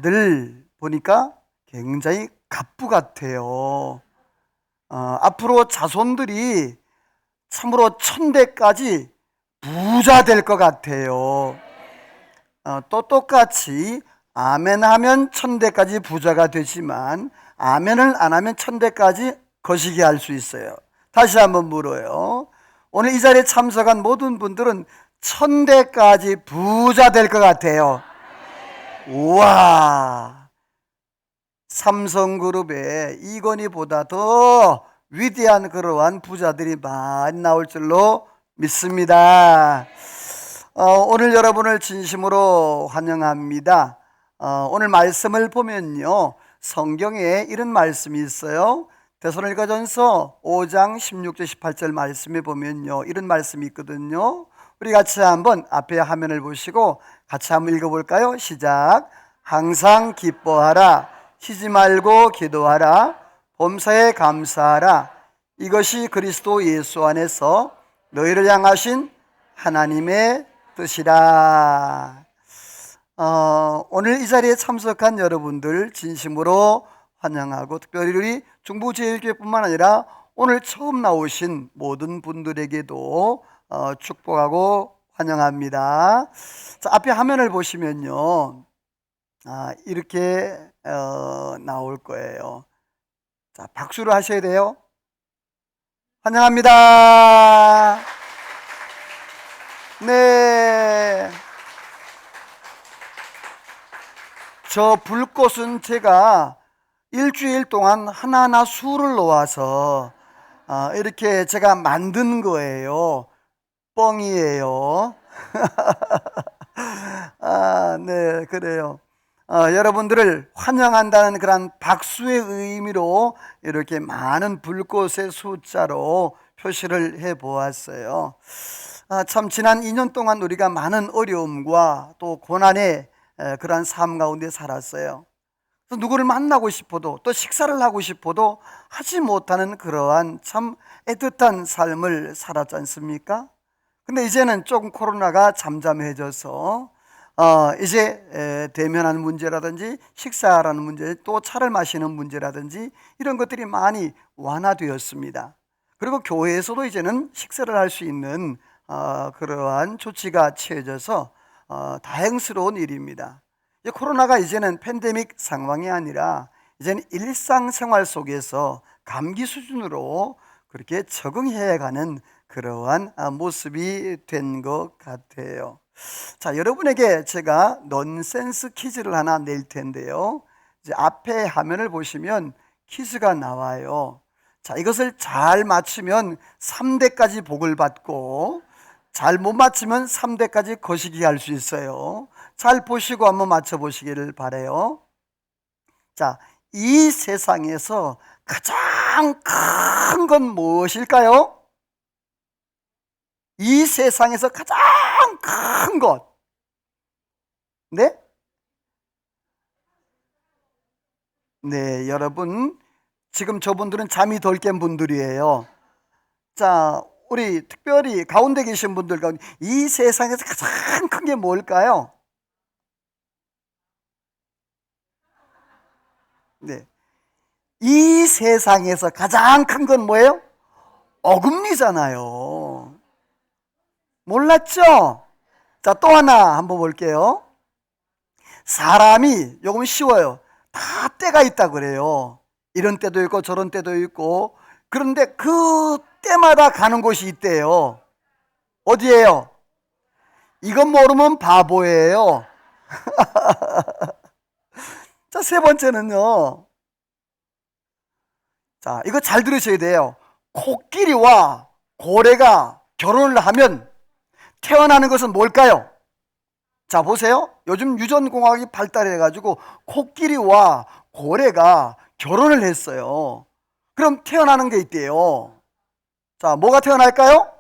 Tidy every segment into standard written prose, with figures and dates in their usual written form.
아들 보니까 굉장히 갑부 같아요. 앞으로 자손들이 참으로 천대까지 부자 될 것 같아요. 또 똑같이 아멘 하면 천대까지 부자가 되지만 아멘을 안 하면 천대까지 거시기 할 수 있어요. 다시 한번 물어요. 오늘 이 자리에 참석한 모든 분들은 천대까지 부자 될 것 같아요. 우와, 삼성그룹에 이건희보다 더 위대한 그러한 부자들이 많이 나올 줄로 믿습니다. 오늘 여러분을 진심으로 환영합니다. 오늘 말씀을 보면요, 성경에 이런 말씀이 있어요. 데살로니가전서 5장 16절 18절 말씀에 보면요, 이런 말씀이 있거든요. 우리 같이 한번 앞에 화면을 보시고 같이 한번 읽어볼까요? 시작. 항상 기뻐하라, 쉬지 말고 기도하라, 범사에 감사하라, 이것이 그리스도 예수 안에서 너희를 향하신 하나님의 뜻이라. 오늘 이 자리에 참석한 여러분들 진심으로 환영하고, 특별히 우리 중부제일교회뿐만 아니라 오늘 처음 나오신 모든 분들에게도 축복하고 환영합니다. 자, 앞에 화면을 보시면요, 이렇게 나올 거예요. 자, 박수를 하셔야 돼요. 환영합니다. 네. 저 불꽃은 제가 일주일 동안 하나하나 수를 놓아서 이렇게 제가 만든 거예요. 뻥이에요. 네, 그래요. 여러분들을 환영한다는 그런 박수의 의미로 이렇게 많은 불꽃의 숫자로 표시를 해 보았어요. 참 지난 2년 동안 우리가 많은 어려움과 또 고난의 그러한 삶 가운데 살았어요. 또 누구를 만나고 싶어도 또 식사를 하고 싶어도 하지 못하는 그러한 참 애틋한 삶을 살았지 않습니까? 근데 이제는 조금 코로나가 잠잠해져서 이제 대면하는 문제라든지 식사라는 문제, 또 차를 마시는 문제라든지 이런 것들이 많이 완화되었습니다. 그리고 교회에서도 이제는 식사를 할 수 있는 그러한 조치가 취해져서 다행스러운 일입니다. 코로나가 이제는 팬데믹 상황이 아니라 이제는 일상생활 속에서 감기 수준으로 그렇게 적응해 가는 그러한 모습이 된 것 같아요. 자, 여러분에게 제가 넌센스 퀴즈를 하나 낼 텐데요. 이제 앞에 화면을 보시면 퀴즈가 나와요. 자, 이것을 잘 맞추면 3대까지 복을 받고, 잘 못 맞추면 3대까지 거시기 할 수 있어요. 잘 보시고 한번 맞춰보시기를 바라요. 자, 이 세상에서 가장 큰 건 무엇일까요? 이 세상에서 가장 큰 것. 네? 네, 여러분, 지금 저분들은 잠이 덜 깬 분들이에요. 자, 우리 특별히 가운데 계신 분들 가운데 이 세상에서 가장 큰 게 뭘까요? 네. 이 세상에서 가장 큰 건 뭐예요? 어금니잖아요. 몰랐죠? 자, 또 하나 한번 볼게요. 사람이, 요건 쉬워요. 다 때가 있다 그래요. 이런 때도 있고 저런 때도 있고. 그런데 그 때마다 가는 곳이 있대요. 어디예요? 이건 모르면 바보예요. 자, 세 번째는요. 자, 이거 잘 들으셔야 돼요. 코끼리와 고래가 결혼을 하면 태어나는 것은 뭘까요? 자, 보세요. 요즘 유전공학이 발달해가지고 코끼리와 고래가 결혼을 했어요. 그럼 태어나는 게 있대요. 자, 뭐가 태어날까요?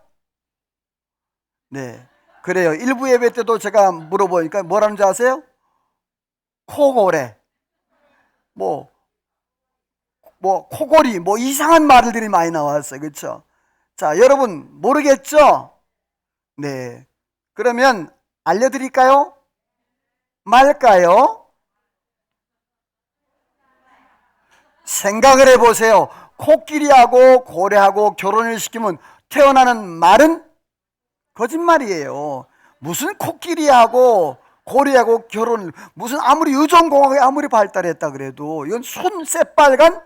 네, 그래요. 일부 예배 때도 제가 물어보니까 뭐라는 줄 아세요? 코고래, 뭐 코골이, 이상한 말들이 많이 나왔어요. 그렇죠? 자, 여러분 모르겠죠? 네, 그러면 알려드릴까요? 말까요? 생각을 해보세요. 코끼리하고 고래하고 결혼을 시키면 태어나는 말은 거짓말이에요. 무슨 코끼리하고 고래하고 결혼을, 무슨 아무리 의존공학이 아무리 발달했다 그래도 이건 순 새빨간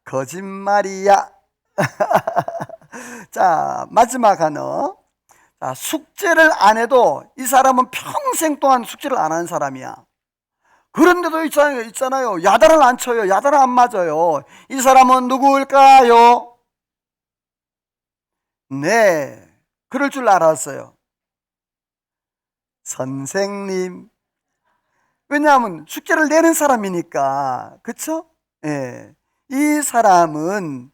거짓말이야. 자, 마지막 하나. 자, 숙제를 안 해도 이 사람은 평생 동안 숙제를 안 하는 사람이야. 그런데도 있잖아요. 야단을 안 쳐요. 야단을 안 맞아요. 이 사람은 누구일까요? 네, 그럴 줄 알았어요. 선생님. 왜냐하면 숙제를 내는 사람이니까. 그쵸? 예. 이 사람은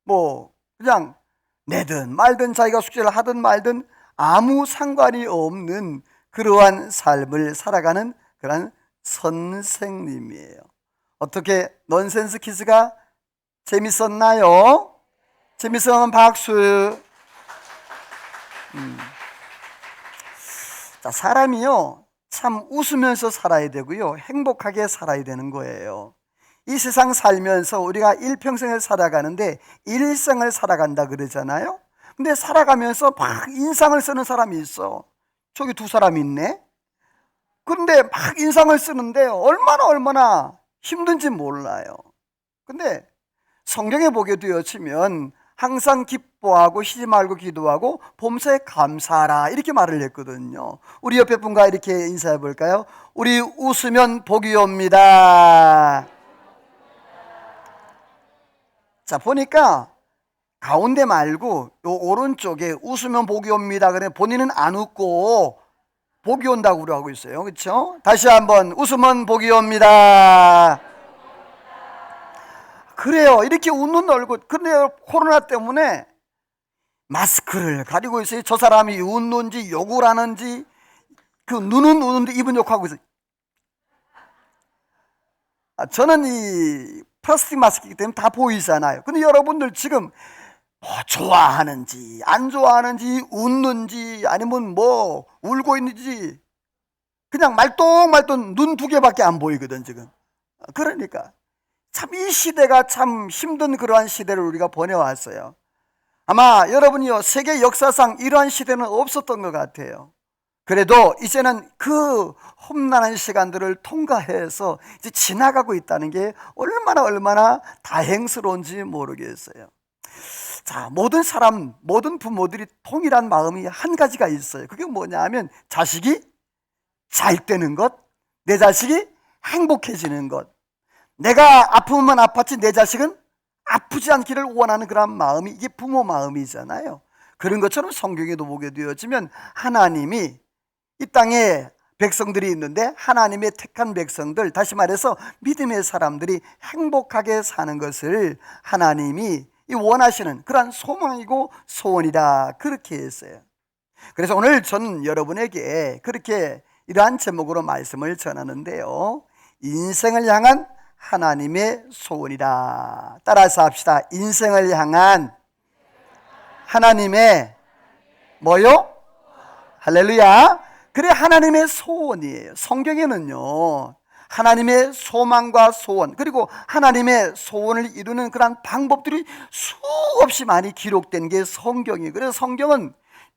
뭐 그냥 내든 말든 자기가 숙제를 하든 말든 아무 상관이 없는 그러한 삶을 살아가는 그런 선생님이에요. 어떻게 넌센스 퀴즈가 재밌었나요? 재밌으면 박수. 자, 사람이요 참 웃으면서 살아야 되고요 행복하게 살아야 되는 거예요. 이 세상 살면서 우리가 일평생을 살아가는데 일생을 살아간다 그러잖아요. 근데 살아가면서 막 인상을 쓰는 사람이 있어. 저기 두 사람이 있네. 그런데 막 인상을 쓰는데 얼마나 힘든지 몰라요. 근데 성경에 보게 되어지면 항상 기뻐하고 쉬지 말고 기도하고 범사에 감사하라 이렇게 말을 했거든요. 우리 옆에 분과 이렇게 인사해 볼까요? 우리 웃으면 복이 옵니다. 자, 보니까 가운데 말고 요 오른쪽에 웃으면 복이 옵니다. 그래 본인은 안 웃고 복이 온다고 그러고 있어요. 그렇죠? 다시 한번 웃으면 복이 옵니다. 그래요. 이렇게 웃는 얼굴. 근데 코로나 때문에 마스크를 가리고 있어요. 저 사람이 웃는지 욕을 하는지, 그 눈은 우는데 입은 욕하고 있어요. 저는 이 플라스틱 마스크이기 때문에 다 보이잖아요. 근데 여러분들 지금 뭐 좋아하는지 안 좋아하는지 웃는지 아니면 뭐 울고 있는지 그냥 말똥말똥 눈 두 개밖에 안 보이거든 지금. 그러니까 참 이 시대가 참 힘든 그러한 시대를 우리가 보내왔어요. 아마 여러분이요 세계 역사상 이러한 시대는 없었던 것 같아요. 그래도 이제는 그 험난한 시간들을 통과해서 이제 지나가고 있다는 게 얼마나 다행스러운지 모르겠어요. 자, 모든 사람, 모든 부모들이 통일한 마음이 한 가지가 있어요. 그게 뭐냐 하면 자식이 잘 되는 것, 내 자식이 행복해지는 것. 내가 아프면 아팠지 내 자식은 아프지 않기를 원하는 그런 마음이 이게 부모 마음이잖아요. 그런 것처럼 성경에도 보게 되어지면 하나님이 이 땅에 백성들이 있는데 하나님의 택한 백성들, 다시 말해서 믿음의 사람들이 행복하게 사는 것을 하나님이 원하시는 그러한 소망이고 소원이다 그렇게 했어요. 그래서 오늘 저는 여러분에게 그렇게 이러한 제목으로 말씀을 전하는데요, 인생을 향한 하나님의 소원이다. 따라서 합시다. 인생을 향한 하나님의 뭐요? 할렐루야. 그래 하나님의 소원이에요. 성경에는요 하나님의 소망과 소원 그리고 하나님의 소원을 이루는 그런 방법들이 수없이 많이 기록된 게 성경이에요. 그래서 성경은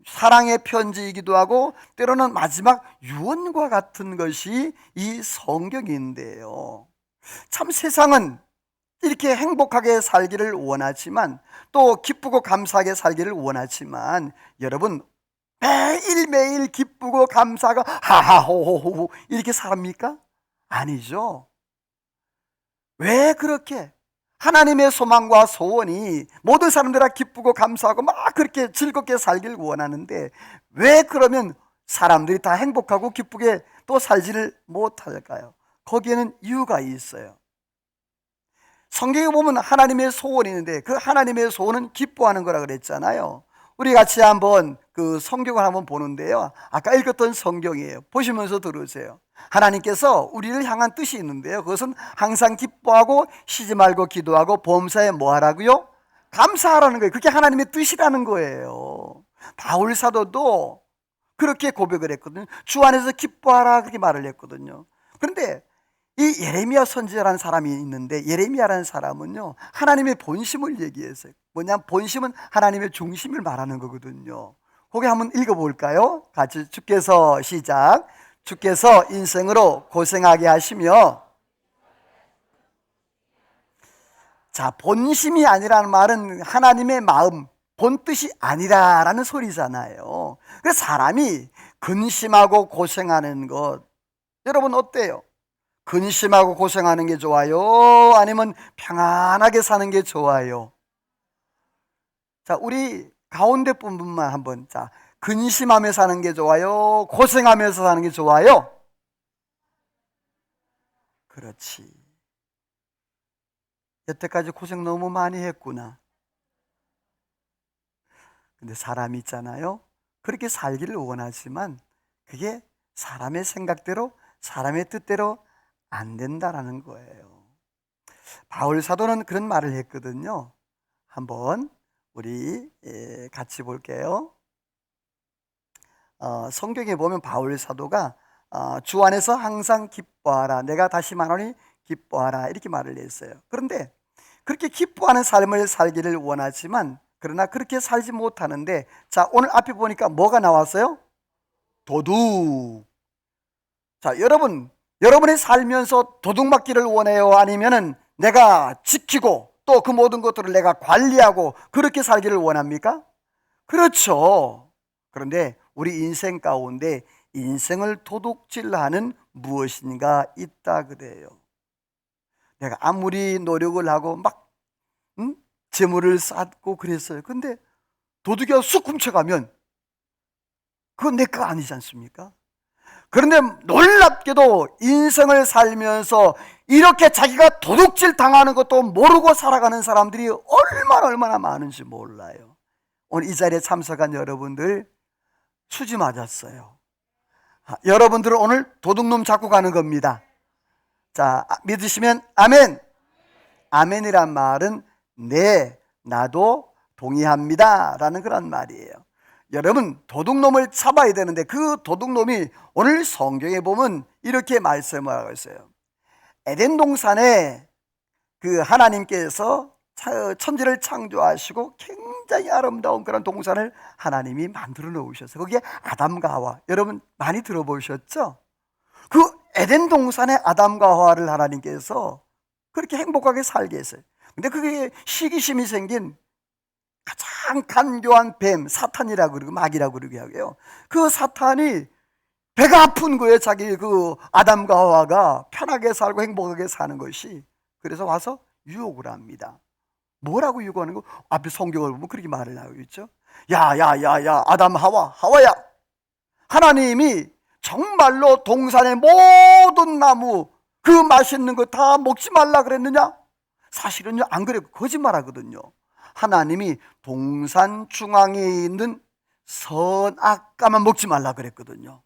사랑의 편지이기도 하고 때로는 마지막 유언과 같은 것이 이 성경인데요, 참 세상은 이렇게 행복하게 살기를 원하지만 또 기쁘고 감사하게 살기를 원하지만 여러분 매일매일 기쁘고 감사가 하하호호호 이렇게 살합니까? 아니죠. 왜 그렇게 하나님의 소망과 소원이 모든 사람들이 다 기쁘고 감사하고 막 그렇게 즐겁게 살길 원하는데 왜 그러면 사람들이 다 행복하고 기쁘게 또 살지를 못할까요? 거기에는 이유가 있어요. 성경에 보면 하나님의 소원이 있는데 그 하나님의 소원은 기뻐하는 거라 그랬잖아요. 우리 같이 한번 그 성경을 한번 보는데요, 아까 읽었던 성경이에요. 보시면서 들으세요. 하나님께서 우리를 향한 뜻이 있는데요, 그것은 항상 기뻐하고 쉬지 말고 기도하고 범사에 뭐 하라고요? 감사하라는 거예요. 그게 하나님의 뜻이라는 거예요. 바울 사도도 그렇게 고백을 했거든요. 주 안에서 기뻐하라 그렇게 말을 했거든요. 그런데 이 예레미야 선지자라는 사람이 있는데, 예레미야라는 사람은요 하나님의 본심을 얘기했어요. 뭐냐면 본심은 하나님의 중심을 말하는 거거든요. 거기 한번 읽어볼까요? 같이. 주께서, 시작. 주께서 인생으로 고생하게 하시며, 자, 본심이 아니라는 말은 하나님의 마음, 본뜻이 아니라라는 소리잖아요. 그래서 사람이 근심하고 고생하는 것, 여러분 어때요? 근심하고 고생하는 게 좋아요? 아니면 평안하게 사는 게 좋아요? 자, 우리 가운데 분만 한번, 자, 근심하며 사는 게 좋아요? 고생하면서 사는 게 좋아요? 그렇지. 여태까지 고생 너무 많이 했구나. 근데 사람이 있잖아요, 그렇게 살기를 원하지만 그게 사람의 생각대로, 사람의 뜻대로 안 된다라는 거예요. 바울 사도는 그런 말을 했거든요. 한번 우리 같이 볼게요. 성경에 보면 바울 사도가 주 안에서 항상 기뻐하라, 내가 다시 말하노니 기뻐하라, 이렇게 말을 했어요. 그런데 그렇게 기뻐하는 삶을 살기를 원하지만, 그러나 그렇게 살지 못하는데, 자, 오늘 앞에 보니까 뭐가 나왔어요? 도둑. 자, 여러분이 살면서 도둑 맞기를 원해요? 아니면은 내가 지키고 또 그 모든 것들을 내가 관리하고 그렇게 살기를 원합니까? 그렇죠. 그런데 우리 인생 가운데 인생을 도둑질하는 무엇인가 있다 그래요. 내가 아무리 노력을 하고 막 재물을 쌓고 그랬어요. 근데 도둑이 쑥 훔쳐가면 그건 내 거 아니지 않습니까? 그런데 놀랍게도 인생을 살면서 이렇게 자기가 도둑질 당하는 것도 모르고 살아가는 사람들이 얼마나 많은지 몰라요. 오늘 이 자리에 참석한 여러분들 수지 맞았어요. 여러분들은 오늘 도둑놈 잡고 가는 겁니다. 자, 믿으시면 아멘. 아멘이란 말은 네, 나도 동의합니다 라는 그런 말이에요. 여러분, 도둑놈을 잡아야 되는데 그 도둑놈이 오늘 성경에 보면 이렇게 말씀을 하고 있어요. 에덴 동산에 그 하나님께서 천지를 창조하시고 굉장히 아름다운 그런 동산을 하나님이 만들어 놓으셨어요. 거기에 아담과 하와, 여러분 많이 들어보셨죠? 그 에덴 동산에 아담과 하와를 하나님께서 그렇게 행복하게 살게 했어요. 근데 그게 시기심이 생긴 가장 간교한 뱀, 사탄이라고 그러고 마귀라고 그러게 하고요, 그 사탄이 배가 아픈 거예요. 자기 그 아담과 하와가 편하게 살고 행복하게 사는 것이. 그래서 와서 유혹을 합니다. 뭐라고 유혹하는 거? 앞에 성경을 보면 그렇게 말을 하고 있죠. 야 아담 하와야, 하나님이 정말로 동산의 모든 나무 그 맛있는 거 다 먹지 말라 그랬느냐? 사실은요 안 그래요. 거짓말하거든요. 하나님이 동산 중앙에 있는 선악과만 먹지 말라 그랬거든요.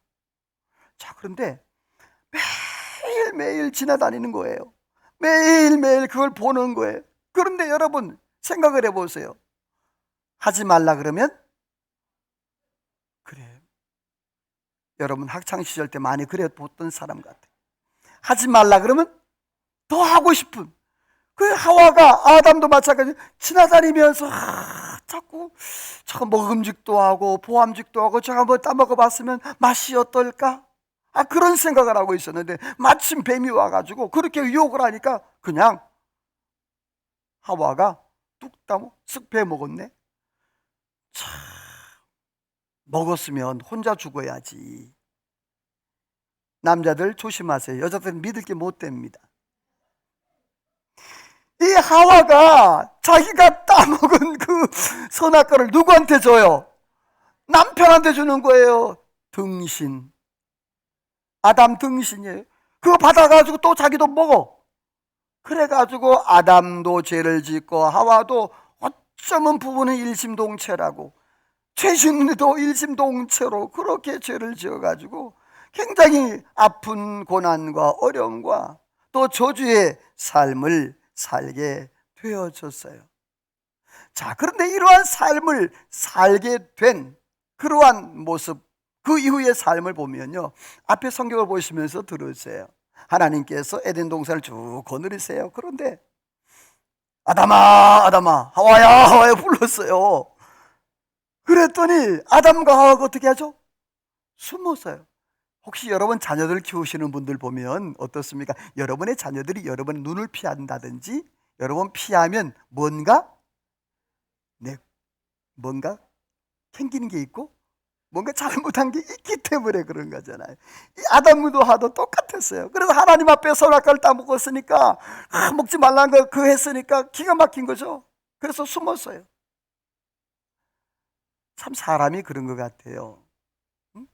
자, 그런데 매일매일 지나다니는 거예요. 매일매일 그걸 보는 거예요. 그런데 여러분 생각을 해보세요. 하지 말라 그러면 그래. 여러분 학창시절 때 많이 그래 봤던 사람 같아요. 하지 말라 그러면 더 하고 싶은, 그 하와가, 아담도 마찬가지, 지나다니면서 자꾸 저거 먹음직도 하고 보암직도 하고 저거 한번 따먹어봤으면 맛이 어떨까? 그런 생각을 하고 있었는데 마침 뱀이 와가지고 그렇게 유혹을 하니까 그냥 하와가 뚝 따먹 쓱 베먹었네. 참, 먹었으면 혼자 죽어야지. 남자들 조심하세요. 여자들은 믿을 게 못 됩니다. 이 하와가 자기가 따먹은 그 선악과를 누구한테 줘요? 남편한테 주는 거예요. 등신, 아담 등신이에요. 그거 받아가지고 또 자기도 먹어. 그래가지고 아담도 죄를 짓고 하와도 어쩌면 부부는 일심동체라고, 최신도 일심동체로 그렇게 죄를 지어가지고 굉장히 아픈 고난과 어려움과 또 저주의 삶을 살게 되어졌어요. 자, 그런데 이러한 삶을 살게 된 그러한 모습, 그 이후의 삶을 보면요, 앞에 성경을 보시면서 들으세요. 하나님께서 에덴 동산을 쭉 거느리세요. 그런데 아담아 아담아 하와야 하와야 불렀어요. 그랬더니 아담과 하와가 어떻게 하죠? 숨었어요. 혹시 여러분 자녀들 키우시는 분들 보면 어떻습니까? 여러분의 자녀들이 여러분의 눈을 피한다든지 여러분 피하면 뭔가 캥기는 게 있고 뭔가 잘못한 게 있기 때문에 그런 거잖아요. 이 아담도 하도 똑같았어요. 그래서 하나님 앞에 선악과를 따먹었으니까 먹지 말라는 거 그 했으니까 기가 막힌 거죠. 그래서 숨었어요. 참 사람이 그런 것 같아요. 응?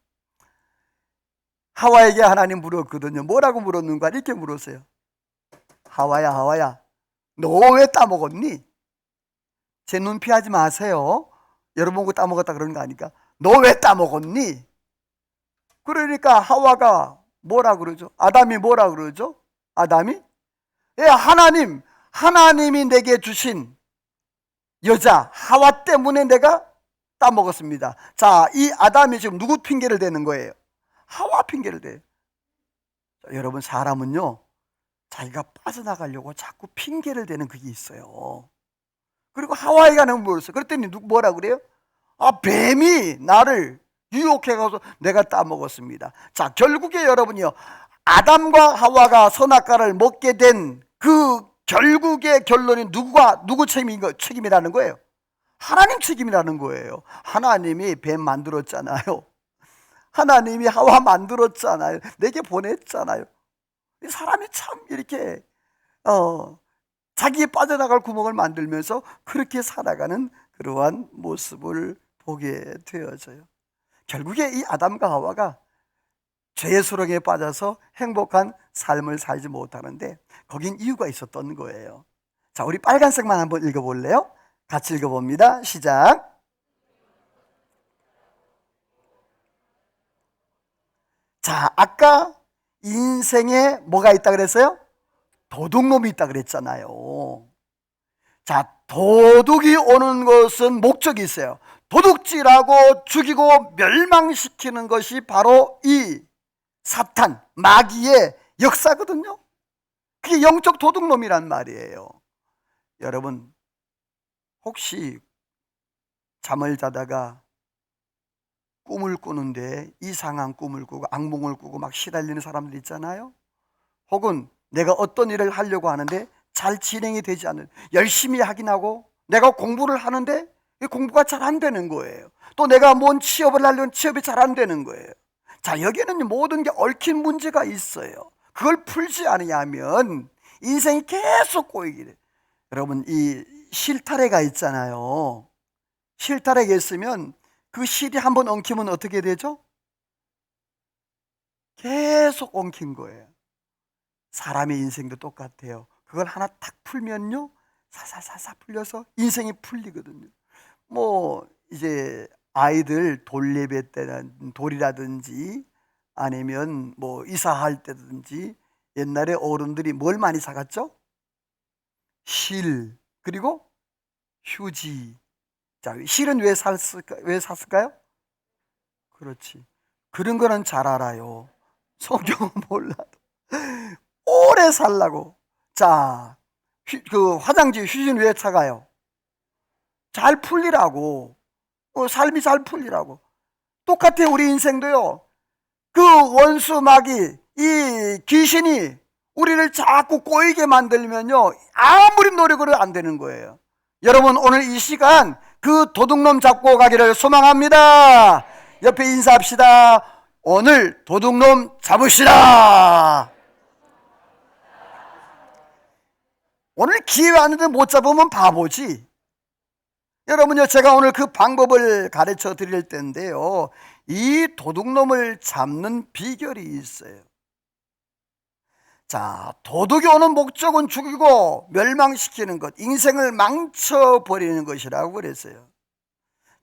하와에게 하나님 물었거든요. 뭐라고 물었는가? 이렇게 물었어요. 하와야 하와야 너 왜 따먹었니? 제 눈 피하지 마세요. 여러분 보고 따먹었다 그러는 거 아니까? 너 왜 따먹었니? 그러니까 하와가 뭐라 그러죠? 아담이 뭐라 그러죠? 아담이 예, 하나님이 내게 주신 여자 하와 때문에 내가 따먹었습니다. 자, 이 아담이 지금 누구 핑계를 대는 거예요? 하와 핑계를 대요. 자, 여러분 사람은요 자기가 빠져나가려고 자꾸 핑계를 대는 그게 있어요. 그리고 하와이가 너무 물었어요. 그랬더니 뭐라 그래요? 아, 뱀이 나를 유혹해가서 내가 따먹었습니다. 자, 결국에 여러분이요 아담과 하와가 선악과를 먹게 된 그 결국의 결론이 누구 책임이라는 거예요? 하나님 책임이라는 거예요. 하나님이 뱀 만들었잖아요. 하나님이 하와 만들었잖아요. 내게 보냈잖아요. 사람이 참 이렇게 자기의 빠져나갈 구멍을 만들면서 그렇게 살아가는 그러한 모습을 보게 되어져요. 결국에 이 아담과 하와가 죄의 수렁에 빠져서 행복한 삶을 살지 못하는데 거긴 이유가 있었던 거예요. 자, 우리 빨간색만 한번 읽어볼래요? 같이 읽어봅니다. 시작. 자, 아까 인생에 뭐가 있다 그랬어요? 도둑놈이 있다 그랬잖아요. 자, 도둑이 오는 것은 목적이 있어요. 도둑질하고 죽이고 멸망시키는 것이 바로 이 사탄, 마귀의 역사거든요. 그게 영적 도둑놈이란 말이에요. 여러분 혹시 잠을 자다가 꿈을 꾸는데 이상한 꿈을 꾸고 악몽을 꾸고 막 시달리는 사람들 있잖아요. 혹은 내가 어떤 일을 하려고 하는데 잘 진행이 되지 않는, 열심히 하긴 하고 내가 공부를 하는데 공부가 잘 안 되는 거예요. 또 내가 뭔 취업을 하려면 취업이 잘 안 되는 거예요. 자, 여기는 모든 게 얽힌 문제가 있어요. 그걸 풀지 않으면 인생이 계속 꼬이게 돼요. 여러분 이 실타래가 있잖아요. 실타래가 있으면 그 실이 한번 엉키면 어떻게 되죠? 계속 엉킨 거예요. 사람의 인생도 똑같아요. 그걸 하나 탁 풀면요 사사사사 풀려서 인생이 풀리거든요. 뭐 이제 아이들 돌 예배 때는 돌이라든지 아니면 뭐 이사할 때든지 옛날에 어른들이 뭘 많이 사갔죠? 실, 그리고 휴지. 자, 실은 왜 샀을까요? 그렇지. 그런 거는 잘 알아요. 성경은 몰라도 오래 살라고. 자, 그 화장지 휴지는 왜 사가요? 잘 풀리라고. 삶이 잘 풀리라고. 똑같아요. 우리 인생도요. 그 원수 마귀, 이 귀신이 우리를 자꾸 꼬이게 만들면요 아무리 노력으로 안 되는 거예요. 여러분 오늘 이 시간 그 도둑놈 잡고 가기를 소망합니다. 옆에 인사합시다. 오늘 도둑놈 잡으시라. 오늘 기회 왔는데 못 잡으면 바보지. 여러분요 제가 오늘 그 방법을 가르쳐 드릴 텐데요 이 도둑놈을 잡는 비결이 있어요. 자, 도둑이 오는 목적은 죽이고 멸망시키는 것, 인생을 망쳐버리는 것이라고 그랬어요.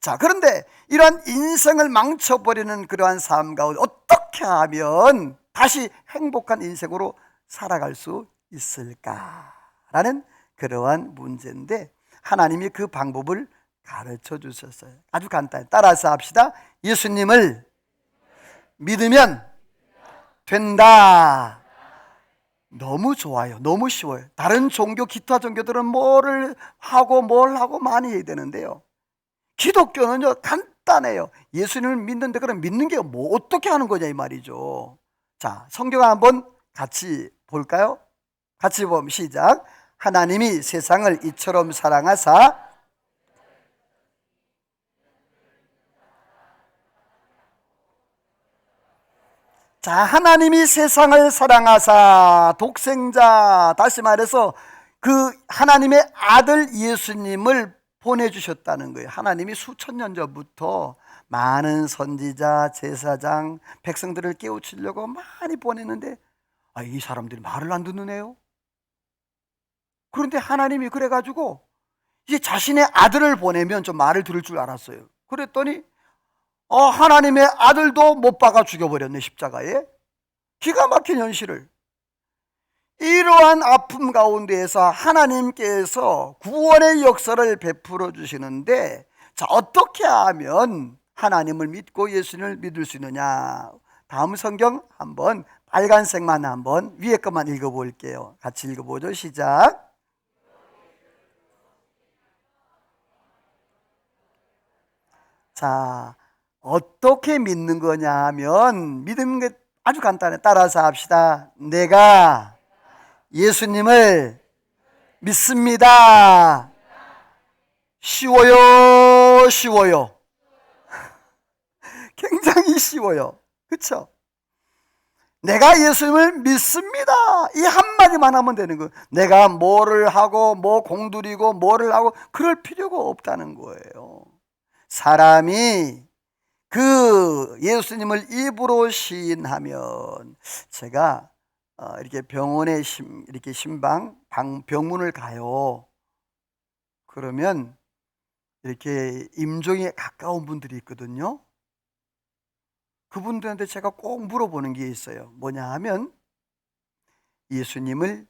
자, 그런데 이러한 인생을 망쳐버리는 그러한 삶 가운데 어떻게 하면 다시 행복한 인생으로 살아갈 수 있을까라는 그러한 문제인데 하나님이 그 방법을 가르쳐 주셨어요. 아주 간단히 따라서 합시다. 예수님을 믿으면 된다. 너무 좋아요. 너무 쉬워요. 다른 종교, 기타 종교들은 뭘 하고 많이 해야 되는데요. 기독교는요, 간단해요. 예수님을 믿는데 그럼 믿는 게 뭐 어떻게 하는 거냐 이 말이죠. 자, 성경 한번 같이 볼까요? 같이 보면 시작. 하나님이 세상을 이처럼 사랑하사. 자, 하나님이 세상을 사랑하사 독생자, 다시 말해서 그 하나님의 아들 예수님을 보내주셨다는 거예요. 하나님이 수천 년 전부터 많은 선지자, 제사장, 백성들을 깨우치려고 많이 보냈는데 이 사람들이 말을 안 듣는 애요. 그런데 하나님이 그래가지고 이제 자신의 아들을 보내면 좀 말을 들을 줄 알았어요. 그랬더니 하나님의 아들도 못 박아 죽여버렸네, 십자가에. 기가 막힌 현실을. 이러한 아픔 가운데에서 하나님께서 구원의 역사를 베풀어 주시는데, 자, 어떻게 하면 하나님을 믿고 예수님을 믿을 수 있느냐? 다음 성경 한번 빨간색만 한번 위에 것만 읽어볼게요. 같이 읽어보죠. 시작. 자, 어떻게 믿는 거냐 하면 믿는 게 아주 간단해. 따라서 합시다. 내가 예수님을 믿습니다. 쉬워요, 쉬워요. 굉장히 쉬워요. 그렇죠? 내가 예수님을 믿습니다. 이 한마디만 하면 되는 거예요. 내가 뭐를 하고 뭐 공들이고 뭐를 하고 그럴 필요가 없다는 거예요. 사람이 그 예수님을 입으로 시인하면, 제가 이렇게 병원에 이렇게 병문을 가요. 그러면 이렇게 임종에 가까운 분들이 있거든요. 그분들한테 제가 꼭 물어보는 게 있어요. 뭐냐 하면 예수님을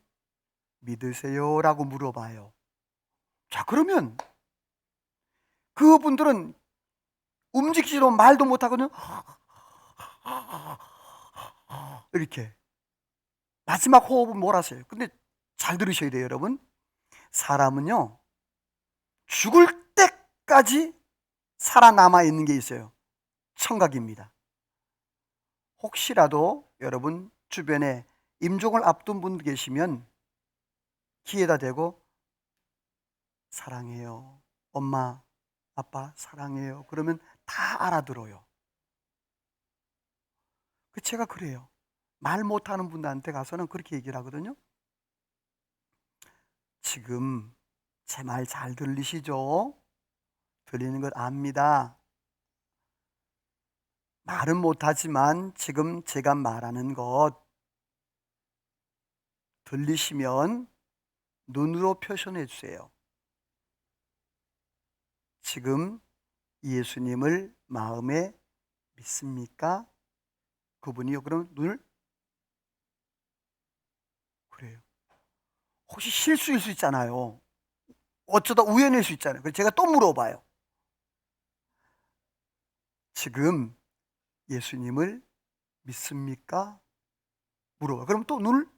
믿으세요? 라고 물어봐요. 자, 그러면 그분들은 움직이지도 말도 못하거든요. 이렇게 마지막 호흡은 몰아서요. 근데 잘 들으셔야 돼요, 여러분. 사람은요, 죽을 때까지 살아남아 있는 게 있어요. 청각입니다. 혹시라도 여러분 주변에 임종을 앞둔 분 계시면 귀에다 대고 사랑해요, 엄마, 아빠 사랑해요. 그러면 다 알아들어요. 제가 그래요. 말 못하는 분들한테 가서는 그렇게 얘기를 하거든요. 지금 제 말 잘 들리시죠? 들리는 것 압니다. 말은 못하지만 지금 제가 말하는 것 들리시면 눈으로 표현해 주세요. 지금 예수님을 마음에 믿습니까? 그분이요. 그럼 눈을, 그래요. 혹시 실수일 수 있잖아요. 어쩌다 우연일 수 있잖아요. 그래서 제가 또 물어봐요. 지금 예수님을 믿습니까? 물어봐. 그럼 또 눈을,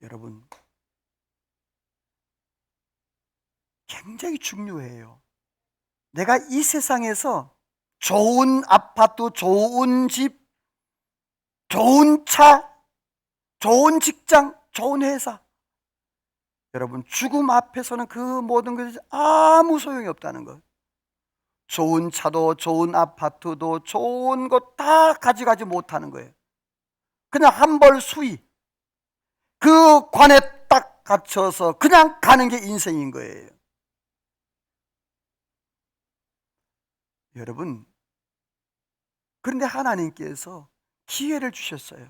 여러분, 굉장히 중요해요. 내가 이 세상에서 좋은 아파트, 좋은 집, 좋은 차, 좋은 직장, 좋은 회사, 여러분 죽음 앞에서는 그 모든 것이 아무 소용이 없다는 것. 좋은 차도 좋은 아파트도 좋은 것 다 가져가지 못하는 거예요. 그냥 한 벌 수의, 그 관에 딱 갇혀서 그냥 가는 게 인생인 거예요. 여러분, 그런데 하나님께서 기회를 주셨어요.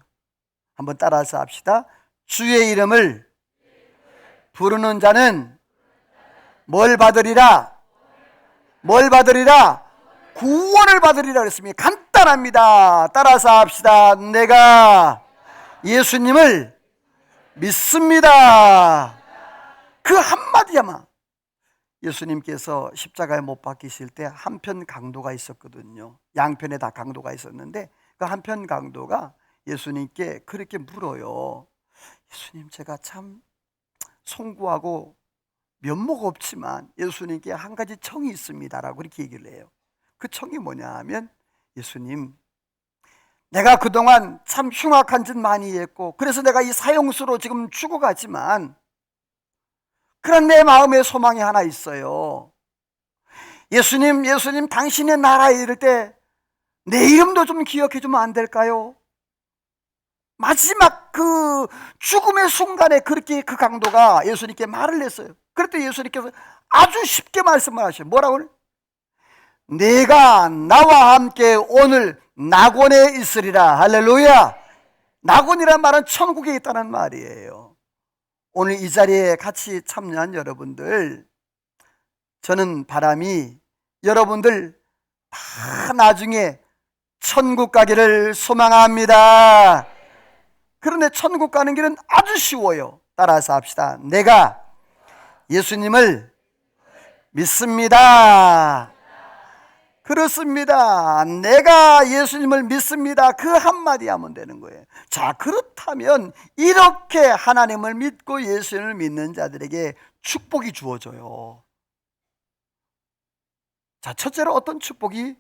한번 따라서 합시다. 주의 이름을 부르는 자는 뭘 받으리라? 뭘 받으리라? 구원을 받으리라 그랬습니다. 간단합니다. 따라서 합시다. 내가 예수님을 믿습니다. 그 한마디야만. 예수님께서 십자가에 못 박히실 때 한편 강도가 있었거든요. 양편에 다 강도가 있었는데 그 한편 강도가 예수님께 그렇게 물어요. 예수님, 제가 참 송구하고 면목 없지만 예수님께 한 가지 청이 있습니다라고 그렇게 얘기를 해요. 그 청이 뭐냐 하면, 예수님, 내가 그동안 참 흉악한 짓 많이 했고 그래서 내가 이 사형수로 지금 죽어가지만, 그런 내 마음에 소망이 하나 있어요. 예수님, 예수님, 당신의 나라에 이를 때 내 이름도 좀 기억해 주면 안 될까요? 마지막 그 죽음의 순간에 그렇게 그 강도가 예수님께 말을 했어요. 그랬더니 예수님께서 아주 쉽게 말씀을 하셔요. 뭐라고? 내가 나와 함께 오늘 낙원에 있으리라. 할렐루야. 낙원이란 말은 천국에 있다는 말이에요. 오늘 이 자리에 같이 참여한 여러분들, 저는 바람이 여러분들 다 나중에 천국 가기를 소망합니다. 그런데 천국 가는 길은 아주 쉬워요. 따라서 합시다. 내가 예수님을 믿습니다. 그렇습니다. 내가 예수님을 믿습니다. 그 한마디 하면 되는 거예요. 자, 그렇다면 이렇게 하나님을 믿고 예수님을 믿는 자들에게 축복이 주어져요. 자, 첫째로 어떤 축복이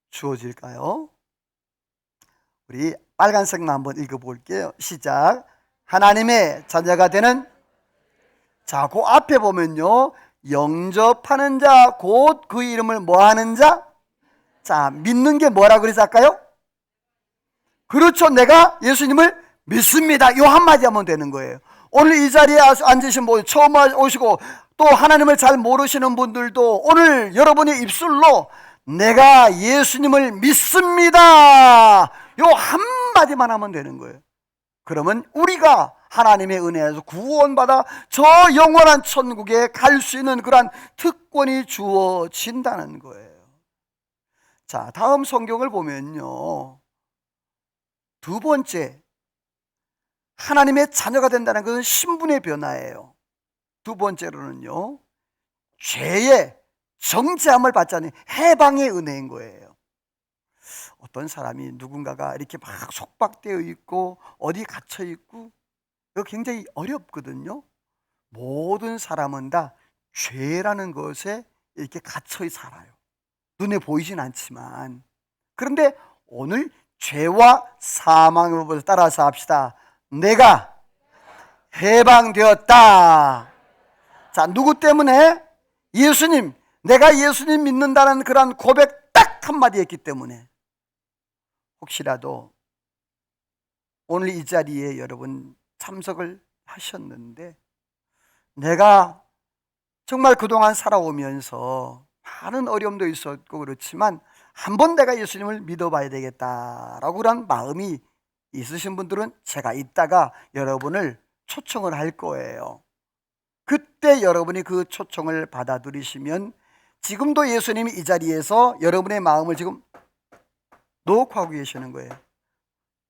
주어질까요? 우리 빨간색만 한번 읽어볼게요. 시작. 하나님의 자녀가 되는, 자, 그 앞에 보면요, 영접하는 자, 곧 그 이름을 뭐하는 자? 자, 믿는 게 뭐라 그러지 할까요? 그렇죠. 내가 예수님을 믿습니다. 요 한마디 하면 되는 거예요. 오늘 이 자리에 앉으신 분, 처음 오시고 또 하나님을 잘 모르시는 분들도 오늘 여러분의 입술로 내가 예수님을 믿습니다, 요 한마디만 하면 되는 거예요. 그러면 우리가 하나님의 은혜에서 구원받아 저 영원한 천국에 갈 수 있는 그러한 특권이 주어진다는 거예요. 자, 다음 성경을 보면요, 두 번째, 하나님의 자녀가 된다는 것은 신분의 변화예요. 두 번째로는요, 죄의 정죄함을 받자는 해방의 은혜인 거예요. 어떤 사람이 누군가가 이렇게 막 속박되어 있고 어디 갇혀 있고, 이거 굉장히 어렵거든요. 모든 사람은 다 죄라는 것에 이렇게 갇혀 살아요. 눈에 보이진 않지만. 그런데 오늘 죄와 사망의 법을 따라서 합시다. 내가 해방되었다. 자, 누구 때문에? 예수님. 내가 예수님 믿는다는 그런 고백 딱 한마디 했기 때문에. 혹시라도 오늘 이 자리에 여러분 참석을 하셨는데, 내가 정말 그동안 살아오면서 많은 어려움도 있었고 그렇지만 한번 내가 예수님을 믿어봐야 되겠다라고 그런 마음이 있으신 분들은 제가 이따가 여러분을 초청을 할 거예요. 그때 여러분이 그 초청을 받아들이시면 지금도 예수님이 이 자리에서 여러분의 마음을 지금 녹화하고 계시는 거예요.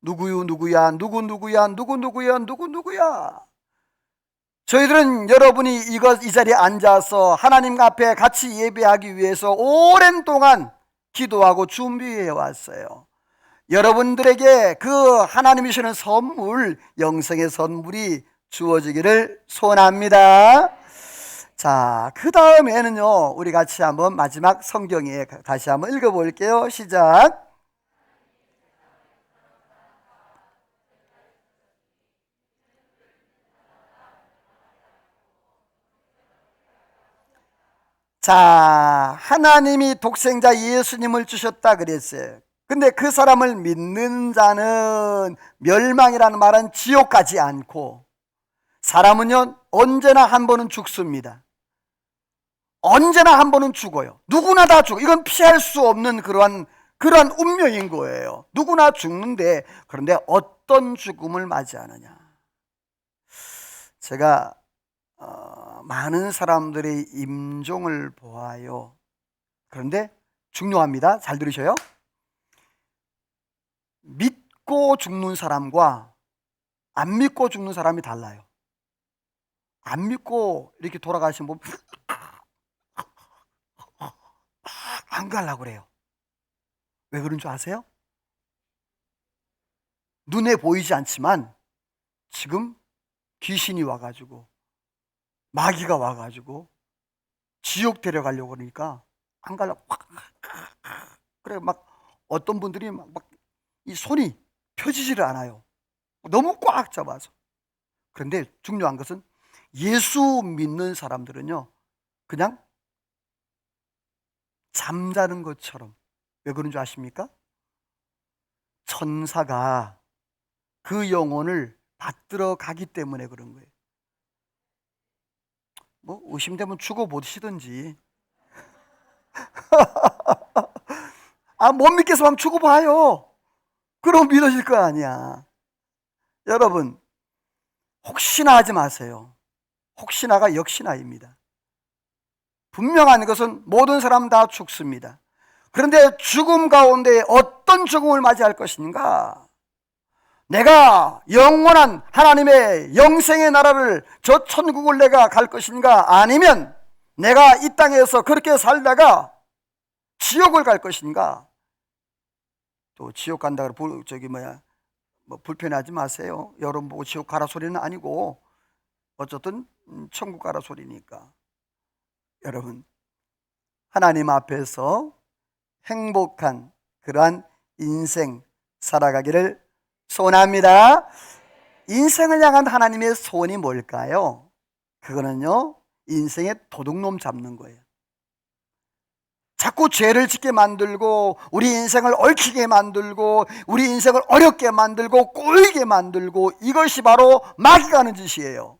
누구요, 누구야, 누구야, 누구야. 저희들은 여러분이 이 자리에 앉아서 하나님 앞에 같이 예배하기 위해서 오랜 동안 기도하고 준비해 왔어요. 여러분들에게 그 하나님이 주시는 선물, 영생의 선물이 주어지기를 소원합니다. 자, 그 다음에는요, 우리 같이 한번 마지막 성경에 다시 한번 읽어볼게요. 시작. 자, 하나님이 독생자 예수님을 주셨다 그랬어요. 근데 그 사람을 믿는 자는 멸망이라는 말은 지옥 가지 않고, 사람은요 언제나 한 번은 죽습니다. 언제나 한 번은 죽어요. 누구나 다 죽어. 이건 피할 수 없는 그러한 운명인 거예요. 누구나 죽는데, 그런데 어떤 죽음을 맞이하느냐. 제가 많은 사람들의 임종을 보아요. 그런데 중요합니다. 잘 들으셔요. 믿고 죽는 사람과 안 믿고 죽는 사람이 달라요. 안 믿고 이렇게 돌아가신 분 안 가려고 그래요. 왜 그런 줄 아세요? 눈에 보이지 않지만 지금 귀신이 와가지고 마귀가 와가지고 지옥 데려가려고 그러니까 안 가려고 그래 막 어떤 분들이 막 이 손이 펴지지를 않아요. 너무 꽉 잡아서. 그런데 중요한 것은 예수 믿는 사람들은요 그냥 잠자는 것처럼. 왜 그런 줄 아십니까? 천사가 그 영혼을 받들어 가기 때문에 그런 거예요. 뭐 의심되면 죽어보시든지. 못 믿겠으면 한번 죽어봐요. 그럼 믿어질 거 아니야. 여러분, 혹시나 하지 마세요. 혹시나가 역시나입니다. 분명한 것은 모든 사람 다 죽습니다. 그런데 죽음 가운데 어떤 죽음을 맞이할 것인가? 내가 영원한 하나님의 영생의 나라를, 저 천국을 내가 갈 것인가? 아니면 내가 이 땅에서 그렇게 살다가 지옥을 갈 것인가? 또 지옥 간다 그러고 불편하지 마세요. 여러분 보고 지옥 가라 소리는 아니고 어쨌든 천국 가라 소리니까. 여러분, 하나님 앞에서 행복한 그러한 인생 살아가기를 소원합니다. 인생을 향한 하나님의 소원이 뭘까요? 그거는요 인생의 도둑놈 잡는 거예요. 자꾸 죄를 짓게 만들고 우리 인생을 얽히게 만들고 우리 인생을 어렵게 만들고 꼬이게 만들고, 이것이 바로 마귀가 하는 짓이에요.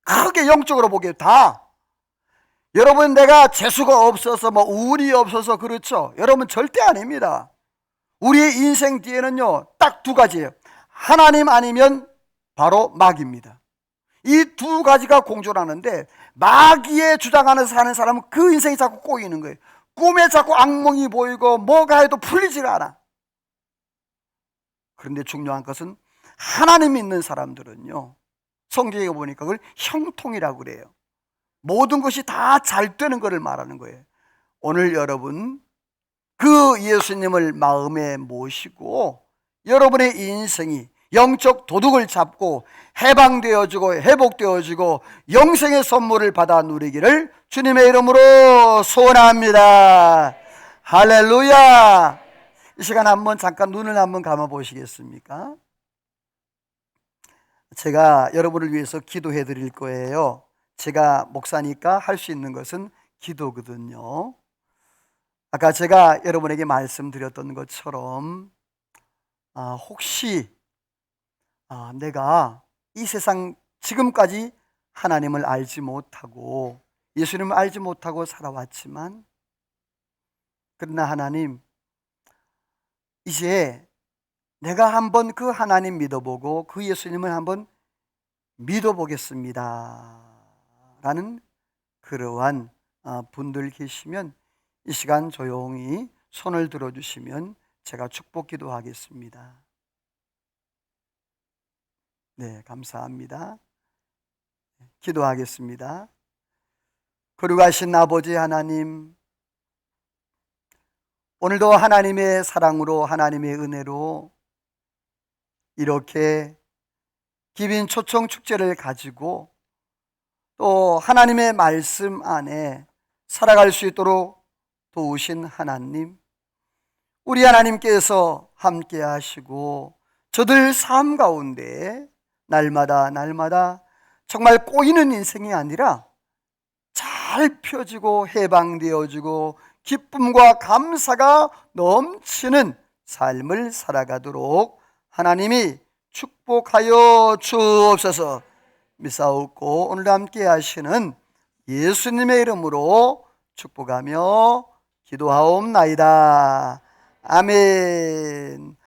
크게 영적으로 보기에 다. 여러분, 내가 재수가 없어서 우울이 없어서 그렇죠? 여러분 절대 아닙니다. 우리의 인생 뒤에는요 딱 두 가지예요. 하나님 아니면 바로 마귀입니다. 이 두 가지가 공존하는데 마귀에 주장하는 사는 사람은 그 인생이 자꾸 꼬이는 거예요. 꿈에 자꾸 악몽이 보이고 뭐가 해도 풀리지가 않아. 그런데 중요한 것은 하나님 믿는 사람들은요 성경에 보니까 그걸 형통이라고 그래요. 모든 것이 다 잘 되는 것을 말하는 거예요. 오늘 여러분 그 예수님을 마음에 모시고 여러분의 인생이 영적 도둑을 잡고 해방되어지고 회복되어지고 영생의 선물을 받아 누리기를 주님의 이름으로 소원합니다. 할렐루야. 이 시간 한번 잠깐 눈을 한번 감아 보시겠습니까? 제가 여러분을 위해서 기도해 드릴 거예요. 제가 목사니까 할 수 있는 것은 기도거든요. 아까 제가 여러분에게 말씀드렸던 것처럼 혹시 내가 이 세상 지금까지 하나님을 알지 못하고 예수님을 알지 못하고 살아왔지만, 그러나 하나님 이제 내가 한번 그 하나님 믿어보고 그 예수님을 한번 믿어보겠습니다 라는 그러한 분들 계시면 이 시간 조용히 손을 들어주시면 제가 축복 기도하겠습니다. 네, 감사합니다. 기도하겠습니다. 거룩하신 아버지 하나님, 오늘도 하나님의 사랑으로 하나님의 은혜로 이렇게 기빈 초청 축제를 가지고 또 하나님의 말씀 안에 살아갈 수 있도록 도우신 하나님, 우리 하나님께서 함께 하시고 저들 삶 가운데 날마다 정말 꼬이는 인생이 아니라 잘 펴지고 해방되어지고 기쁨과 감사가 넘치는 삶을 살아가도록 하나님이 축복하여 주옵소서. 미사옵고 오늘도 함께 하시는 예수님의 이름으로 축복하며 기도하옵나이다. 아멘.